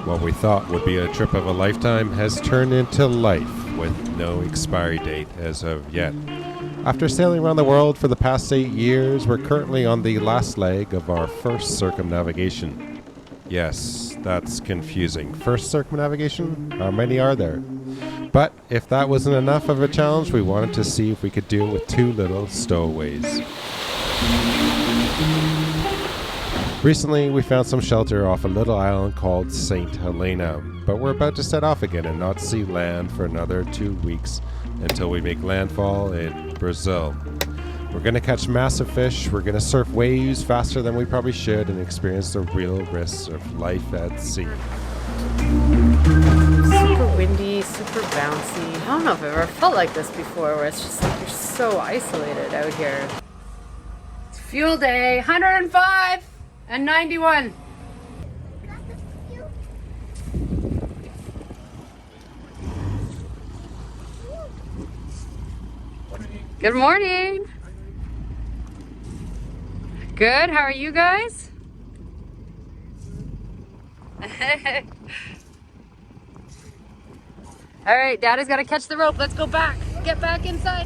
What we thought would be a trip of a lifetime has turned into life with no expiry date as of yet. After sailing around the world for the past 8 years, we're currently on the last leg of our first circumnavigation. Yes, that's confusing. First circumnavigation? How many are there? But if that wasn't enough of a challenge, we wanted to see if we could do it with 2 little stowaways. Recently, we found some shelter off a little island called St. Helena, but we're about to set off again and not see land for another 2 weeks until we make landfall in Brazil. We're going to catch massive fish, we're going to surf waves faster than we probably should, and experience the real risks of life at sea. Super windy, super bouncy. I don't know if I've ever felt like this before, where it's just like you're so isolated out here. It's fuel day, 105 and 91. Good morning. Good, how are you guys? All right, Daddy's got to catch the rope. Let's go back. Get back inside.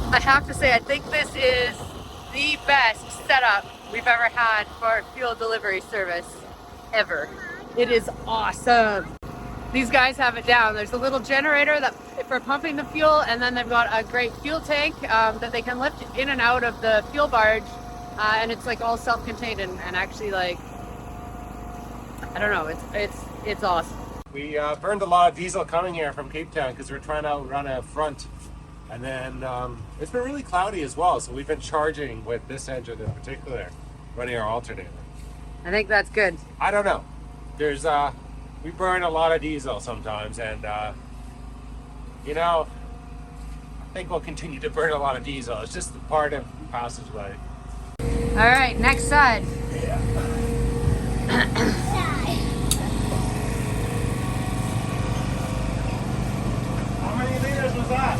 I have to say, I think this is the best setup we've ever had for fuel delivery service ever. It is awesome. These guys have it down. There's a little generator that for pumping the fuel, and then they've got a great fuel tank that they can lift in and out of the fuel barge, and it's like all self-contained and actually, like, I don't know, it's awesome. We burned a lot of diesel coming here from Cape Town because we're trying to outrun a front. And then it's been really cloudy as well, so we've been charging with this engine in particular, running our alternator. I think that's good. I don't know. We burn a lot of diesel sometimes, and you know, I think we'll continue to burn a lot of diesel. It's just part of passageway. All right, next side. Yeah. How many liters was that?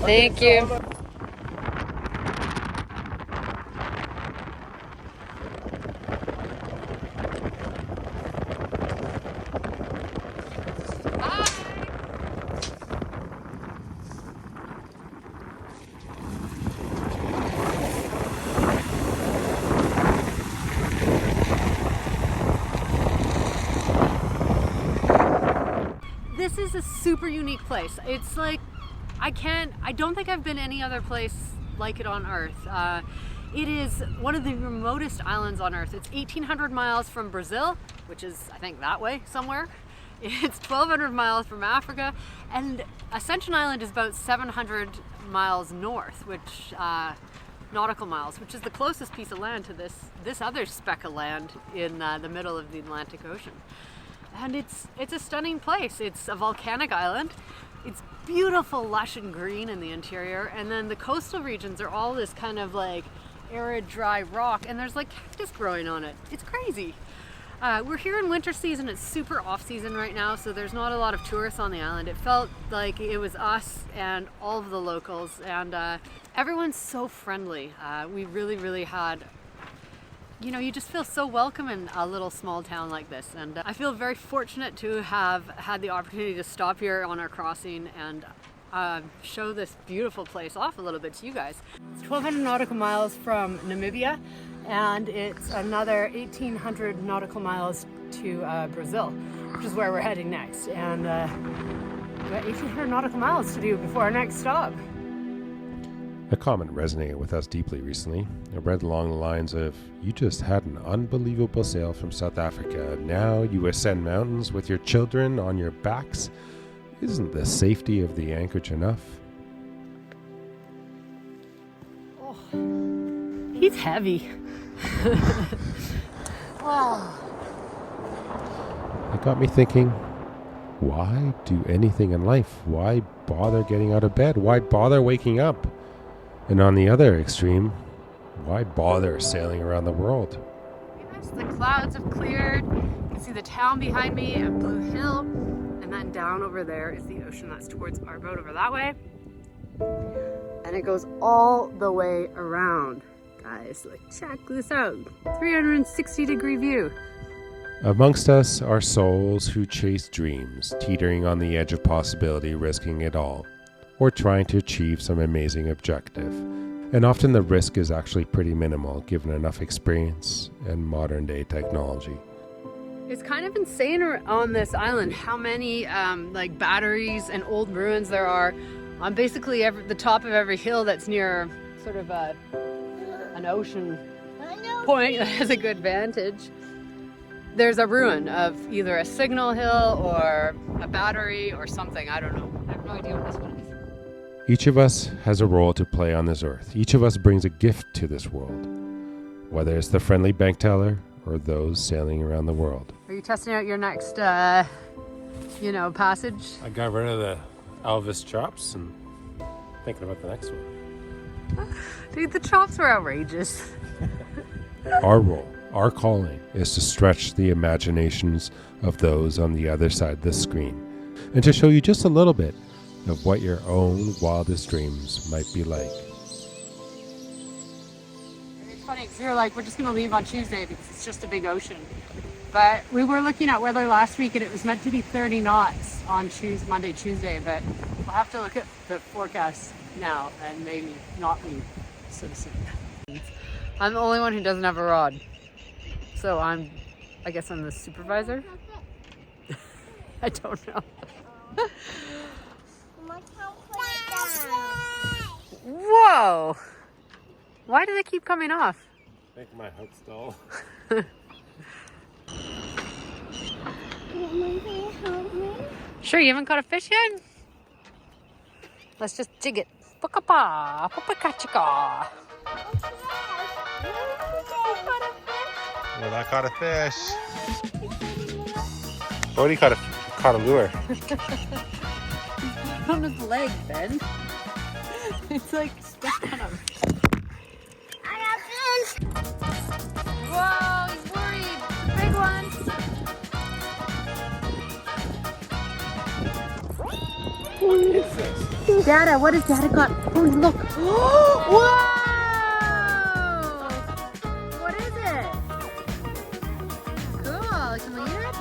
Thank you. This is a super unique place. It's like, I don't think I've been any other place like it on Earth. It is one of the remotest islands on Earth. It's 1,800 miles from Brazil, which is, I think, that way somewhere. It's 1,200 miles from Africa, and Ascension Island is about 700 miles north, which nautical miles, which is the closest piece of land to this other speck of land in the middle of the Atlantic Ocean. And it's a stunning place. It's a volcanic island. It's beautiful, lush and green in the interior, and then the coastal regions are all this kind of like arid, dry rock, and there's like cactus growing on it. It's crazy. We're here in winter season. It's super off season right now, so there's not a lot of tourists on the island. It felt like it was us and all of the locals, and everyone's so friendly. We really had, you know, you just feel so welcome in a little small town like this, and I feel very fortunate to have had the opportunity to stop here on our crossing and show this beautiful place off a little bit to you guys. It's 1,200 nautical miles from Namibia, and it's another 1,800 nautical miles to Brazil, which is where we're heading next, and we've got 1,800 nautical miles to do before our next stop. A comment resonated with us deeply recently. I read along the lines of, "You just had an unbelievable sail from South Africa. Now you ascend mountains with your children on your backs. Isn't the safety of the anchorage enough?" He's heavy. Oh. It got me thinking, why do anything in life? Why bother getting out of bed? Why bother waking up? And on the other extreme, why bother sailing around the world? The clouds have cleared. You can see the town behind me and Blue Hill. And then down over there is the ocean. That's towards our boat over that way. And it goes all the way around. Guys, like, check this out. 360-degree view. Amongst us are souls who chase dreams, teetering on the edge of possibility, risking it all, or trying to achieve some amazing objective. And often the risk is actually pretty minimal, given enough experience and modern-day technology. It's kind of insane on this island how many like batteries and old ruins there are on basically the top of every hill that's near sort of an ocean point that has a good vantage. There's a ruin of either a signal hill or a battery or something. I don't know. I have no idea what this one is. Each of us has a role to play on this earth. Each of us brings a gift to this world, whether it's the friendly bank teller or those sailing around the world. Are you testing out your next, passage? I got rid of the Elvis chops and thinking about the next one. Dude, the chops were outrageous. Our role, our calling, is to stretch the imaginations of those on the other side of the screen and to show you just a little bit of what your own wildest dreams might be like. It's funny because we were like, we're just going to leave on Tuesday because it's just a big ocean. But we were looking at weather last week and it was meant to be 30 knots on Monday, Tuesday. But we'll have to look at the forecast now and maybe not leave so soon. I'm the only one who doesn't have a rod. So I guess I'm the supervisor. I don't know. Whoa! Why do they keep coming off? I think my hook's dull. Sure, you haven't caught a fish yet? Let's just jig it. Pukapa, pupakachika. Well, I caught a fish. Bodhi caught a lure. On his leg, Ben. It's like stuck on him. I got fish. Whoa, he's worried. The big one. What is this? Dada, what has Dada got? Oh, look. Whoa! What is it? Cool. Can we eat it?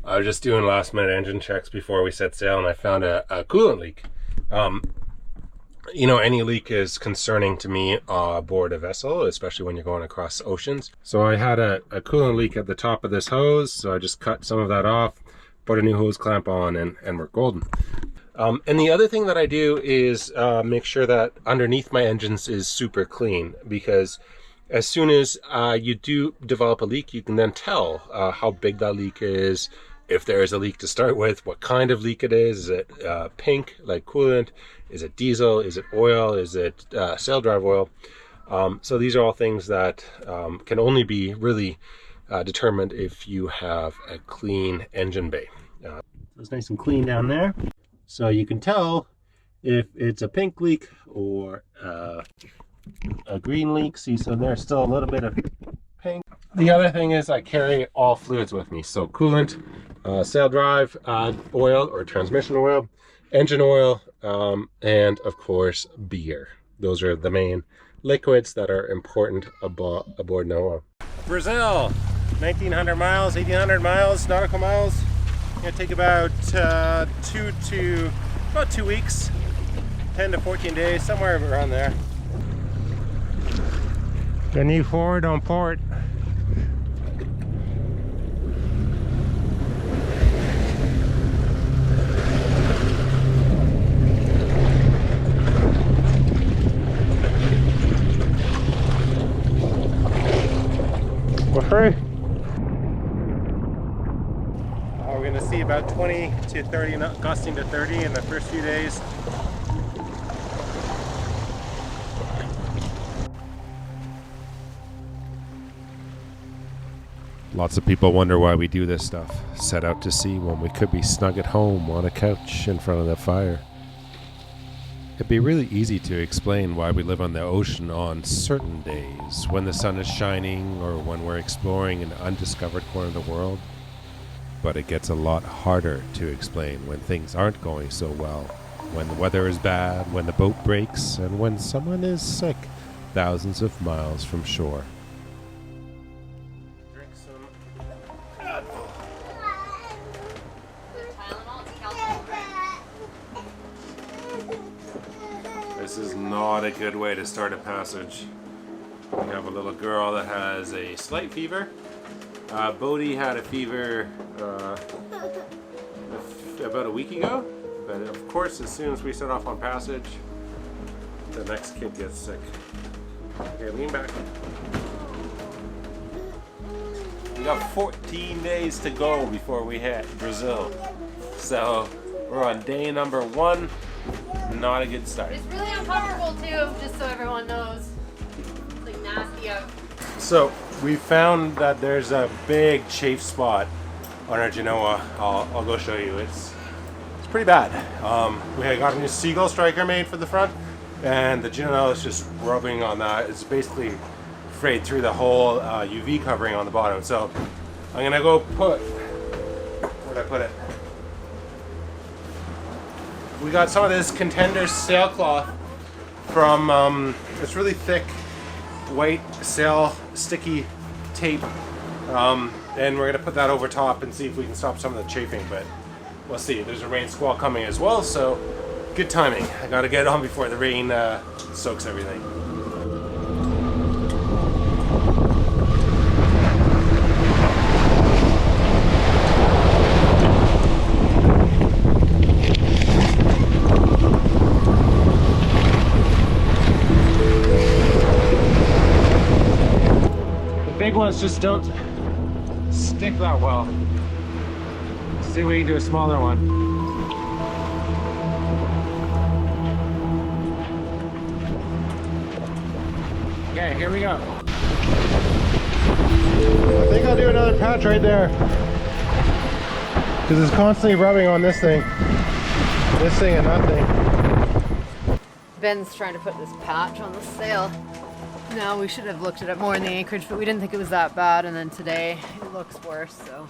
I was just doing last minute engine checks before we set sail and I found a coolant leak. Any leak is concerning to me aboard a vessel, especially when you're going across oceans. So I had a coolant leak at the top of this hose, so I just cut some of that off, put a new hose clamp on, and we're golden. And the other thing that I do is make sure that underneath my engines is super clean, because as soon as you do develop a leak, you can then tell how big that leak is, if there is a leak to start with, what kind of leak it is. Is it pink, like coolant? Is it diesel? Is it oil? Is it sail drive oil? So these are all things that can only be really determined if you have a clean engine bay. It's nice and clean down there. So you can tell if it's a pink leak or a green leak. See, so there's still a little bit of pink. The other thing is I carry all fluids with me. So coolant, sail drive oil or transmission oil, engine oil, and of course beer. Those are the main liquids that are important aboard Nahoa. Brazil, 1900 miles, 1800 miles, nautical miles. Gonna take about 2 weeks, 10 to 14 days, somewhere around there. Can you forward on port? We're free. We're gonna see about 20 to 30, gusting to 30 in the first few days. Lots of people wonder why we do this stuff. Set out to sea when we could be snug at home on a couch in front of the fire. It'd be really easy to explain why we live on the ocean on certain days, when the sun is shining or when we're exploring an undiscovered corner of the world. But it gets a lot harder to explain when things aren't going so well, when the weather is bad, when the boat breaks, and when someone is sick thousands of miles from shore. Drink some This is not a good way to start a passage. We have a little girl that has a slight fever. Bodhi had a fever about a week ago, but of course as soon as we set off on passage, the next kid gets sick. Okay, lean back. We got 14 days to go before we hit Brazil. So we're on day number 1. Not a good start. It's really uncomfortable too, just so everyone knows. It's like nasty out. So we found that there's a big chafe spot on our Genoa. I'll go show you. It's pretty bad. We had got a new seagull striker made for the front, and the Genoa is just rubbing on that. It's basically frayed through the whole UV covering on the bottom. So I'm gonna go put, where'd I put it? We got some of this Contender sailcloth from, it's really thick white sail sticky tape, and we're gonna put that over top and see if we can stop some of the chafing, but we'll see. There's a rain squall coming as well, so good timing. I gotta get on before the rain soaks everything. Big ones just don't stick that well. See if we can do a smaller one. Okay, here we go. I think I'll do another patch right there, because it's constantly rubbing on this thing and that thing. Ben's trying to put this patch on the sail. No, we should have looked at it more in the anchorage, but we didn't think it was that bad, and then today it looks worse, so.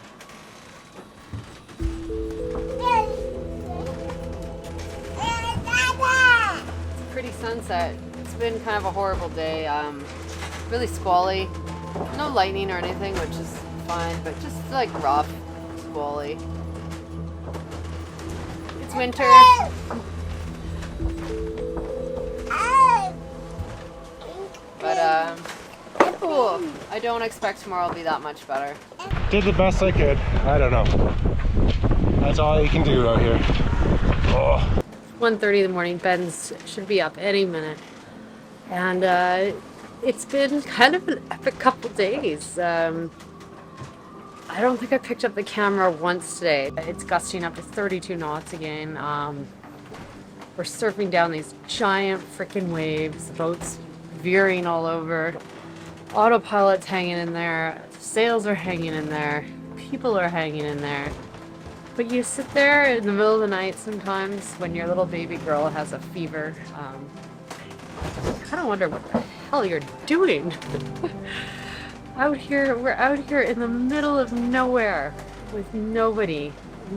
It's a pretty sunset. It's been kind of a horrible day. Really squally. No lightning or anything, which is fine, but just like rough, squally. It's winter. But cool. I don't expect tomorrow will be that much better. Did the best I could. I don't know. That's all you can do out here. Oh. 1:30 in the morning. Ben's should be up any minute, and it's been kind of an epic couple days. I don't think I picked up the camera once today. It's gusting up to 32 knots again. We're surfing down these giant freaking waves. The boat's veering all over. Autopilot's hanging in there. Sails are hanging in there. People are hanging in there. But you sit there in the middle of the night sometimes when your little baby girl has a fever. I kind of wonder what the hell you're doing. We're out here in the middle of nowhere with nobody.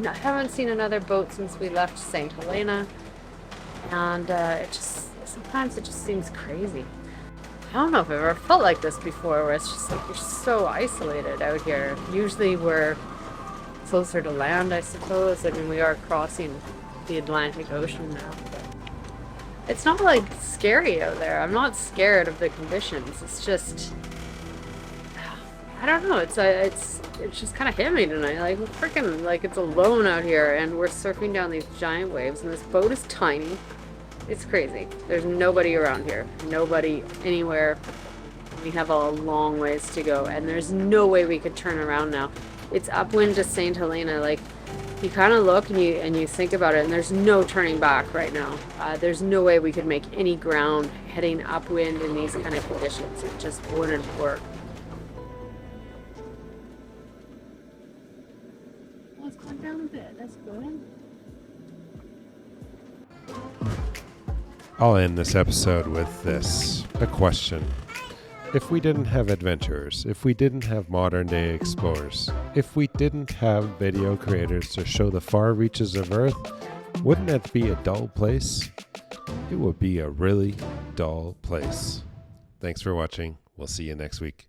I haven't seen another boat since we left St. Helena. And sometimes it just seems crazy. I don't know if I've ever felt like this before, where it's just like you're so isolated out here. Usually we're closer to land, I suppose. I mean, we are crossing the Atlantic Ocean now. But it's not like scary out there. I'm not scared of the conditions. It's just, I don't know. It's just kind of hit me tonight. Like, freaking, like it's alone out here, and we're surfing down these giant waves, and this boat is tiny. It's crazy. There's nobody around here. Nobody anywhere. We have a long ways to go, and there's no way we could turn around now. It's upwind to St. Helena. Like, you kind of look and you think about it, and there's no turning back right now. There's no way we could make any ground heading upwind in these kind of conditions. It just wouldn't work. Let's climb down a bit. That's good. I'll end this episode with this, a question. If we didn't have adventurers, if we didn't have modern day explorers, if we didn't have video creators to show the far reaches of Earth, wouldn't it be a dull place? It would be a really dull place. Thanks for watching. We'll see you next week.